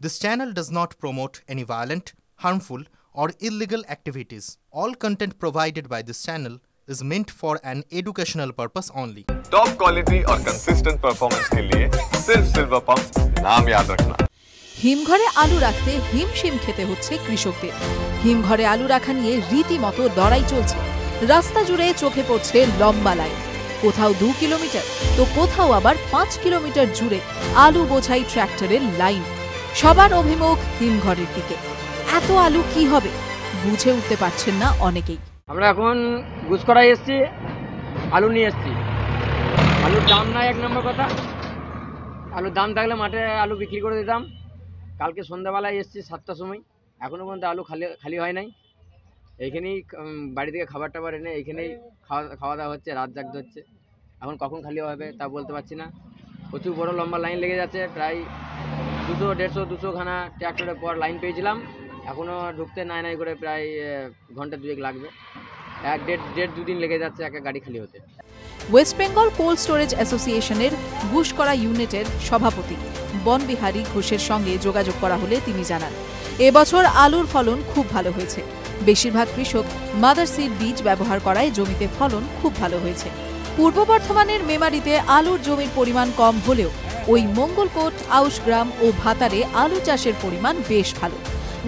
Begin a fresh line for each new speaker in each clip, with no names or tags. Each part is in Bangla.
This channel does not promote any violent, harmful, or illegal activities. All content provided by this channel is meant for an educational purpose only.
Top quality और कंसिस्टेंट परफॉर्मेंस के लिए सिर्फ सिल्वर पंप नाम याद रखना।
হিমঘরে আলু রাখতে হিমশিম খেতে হচ্ছে কৃষকদের। হিমঘরে আলু রাখা নিয়ে রীতিমতো লড়াই চলছে। রাস্তা জুড়ে চোখে পড়ছে লম্বা লাইন, কোথাও 2 কিলোমিটার তো কোথাও আবার 5 কিলোমিটার জুড়ে আলু বোঝাই ট্রাক্টরের লাইন। সবার অভিমুখ হিমঘরের দিকে। এত আলু কি হবে বুঝে উঠতে পারছেন না অনেকেই।
আমরা এখন গুসকরায় এসেছি, আলু নিয়ে এসেছি। আলুর দাম নাই এক নম্বর কথা। আলুর দাম থাকলে মাঠে আলু বিক্রি করে দিতাম। কালকে সন্ধ্যাবেলায় এসেছি 7টার সময়, এখনও পর্যন্ত আলু খালি হয় নাই। এইখানেই বাড়ি থেকে খাবার টাবার এনে এইখানেই খাওয়া দাওয়া হচ্ছে, রাত জাগতে হচ্ছে। এখন কখন খালি হবে তা বলতে পারছি না। প্রচুর বড় লম্বা লাইন লেগে যাচ্ছে, প্রায় 200-150-200 খানা ট্র্যাক্টরের পর লাইন পেয়েছিলাম। এখনও ঢুকতে নাই করে প্রায় ঘন্টা 2 লাগবে। দেড়-2 দিন লেগে যাচ্ছে একটা গাড়ি খালি হতে।
ওয়েস্ট বেঙ্গল কোল্ড স্টোরেজ অ্যাসোসিয়েশনের গুসকরা ইউনিটের সভাপতি বনবিহারী ঘোষের সঙ্গে যোগাযোগ করা হলে তিনি জানান, এবছর আলুর ফলন খুব ভালো হয়েছে। বেশিরভাগ কৃষক মাদার সিড বীজ ব্যবহার করায় জমিতে ফলন খুব ভালো হয়েছে। পূর্ব বর্ধমানের মেমারিতে আলুর জমির পরিমাণ কম হলেও ওই মঙ্গলকোট, আউশগ্রাম ও ভাতারে আলু চাষের পরিমাণ বেশ ভালো।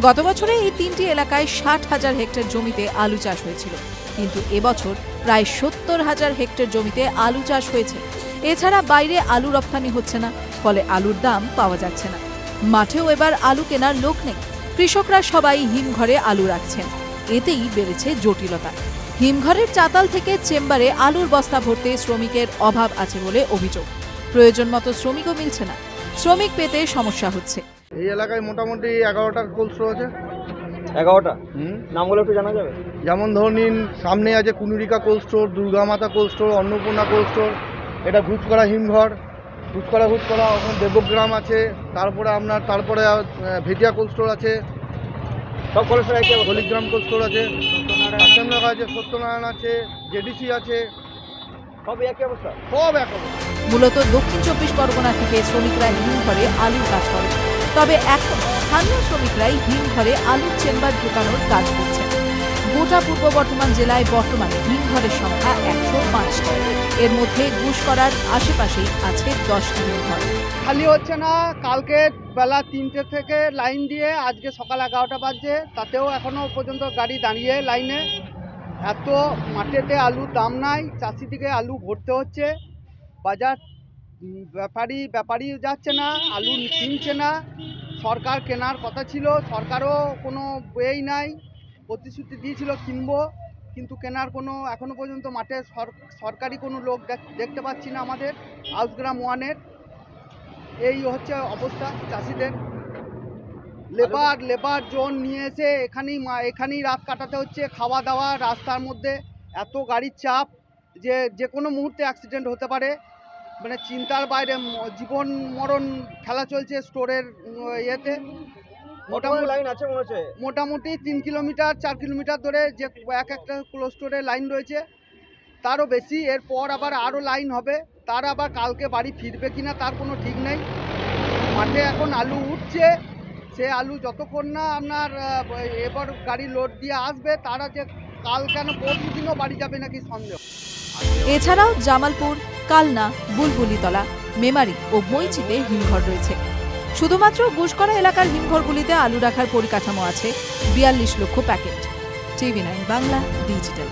গত বছরে এই 3টি এলাকায় 60,000 হেক্টর জমিতে আলু চাষ হয়েছিল, কিন্তু এবছর প্রায় 70,000 হেক্টর জমিতে আলু চাষ হয়েছে। এছাড়া বাইরে আলু রপ্তানি হচ্ছে না, ফলে আলুর দাম পাওয়া যাচ্ছে না। মাঠেও এবার আলু কেনার লোক নেই। কৃষকরা সবাই হিমঘরে আলু রাখছেন, এতেই বেড়েছে জটিলতা। হিমঘরের চাতাল থেকে চেম্বারে আলুর বস্তা ভরতে শ্রমিকের অভাব আছে বলে অভিযোগ। প্রয়োজন মতো শ্রমিকও মিলছে না, শ্রমিক পেতে সমস্যা হচ্ছে।
এই এলাকায় মোটামুটি 11টা কোল্ড স্টোর আছে।
11টা নামগুলো একটু জানা যাবে?
যেমন ধরুন সামনে আছে কুনুরিকা cold store, Durgamata cold store, Annapurna cold store, এটা গুসকরা হিমঘর, গুসকরা ওখানে দেবগ্রাম আছে, তারপরে ভেটিয়া কোল্ড স্টোর আছে,
সব কোল্ড স্টোর আছে,
হলিগ্রাম কোল্ড স্টোর আছে, আছে, সত্যনারায়ণ আছে, জেডিসি আছে,
সব একই অবস্থা।
মূলত দক্ষিণ 24 পরগনা থেকে শ্রমিকরা হিমঘরে আলুর কাজ করে, তবে এখন স্থানীয় শ্রমিকরাই হিমঘরে আলুর চেম্বার ঢোকানোর কাজ করছেন। গোটা পূর্ব বর্ধমান জেলায় বর্তমানে হিমঘরের সংখ্যা 105টি। এর মধ্যে গুসকরার আশেপাশেই আছে 10টি হিমঘর।
খালি হচ্ছে না। কালকে বেলা 3টে থেকে লাইন দিয়ে আজকে সকাল 11টা বাজছে, তাতেও এখনো পর্যন্ত গাড়ি দাঁড়িয়ে লাইনে। এত মাঠেতে আলুর দাম নাই, চাষিদিকে আলু ভরতে হচ্ছে। বাজার ব্যাপারী যাচ্ছে না, আলু কিনছে না। সরকার কেনার কথা ছিল, সরকারও কোনো বইই নাই। প্রতিশ্রুতি দিয়েছিল কিনবো, কিন্তু কেনার কোনো এখনো পর্যন্ত মাঠে সরকারি কোনো লোক দেখতে পাচ্ছি না। আমাদের আউশগ্রাম 1-এর এই হচ্ছে অবস্থা চাষিদের। লেবার জোন নিয়ে এসে এখানেই রাত কাটাতে হচ্ছে। খাওয়া দাওয়া রাস্তার মধ্যে, এত গাড়ির চাপ যে কোনো মুহূর্তে অ্যাক্সিডেন্ট হতে পারে। মানে চিন্তার বাইরে, জীবন মরণ খেলা চলছে স্টোরের ইয়েতে। মোটামুটি 3 কিলোমিটার 4 কিলোমিটার ধরে যে একটা ক্লোজ স্টোরে লাইন রয়েছে, তারও বেশি। এরপর আবার আরও লাইন হবে, তার আবার কালকে বাড়ি ফিরবে কিনা তার কোনো ঠিক নেই। মাঠে এখন আলু উঠছে, সে আলু যতক্ষণ না আপনার এবার গাড়ি লোড দিয়ে আসবে, তারা যে কাল কেন পরশু দিনও বাড়ি যাবে নাকি সন্দেহ।
এছাড়াও জামালপুর, কালনা, বুলবুলিতলা, মেমারি ও মইচিতে হিমঘর রয়েছে। শুধুমাত্র গুসকরা এলাকার হিমঘরগুলিতে আলু রাখার পরিকাঠামো আছে 42 লক্ষ প্যাকেট। TV9 Bangla digital.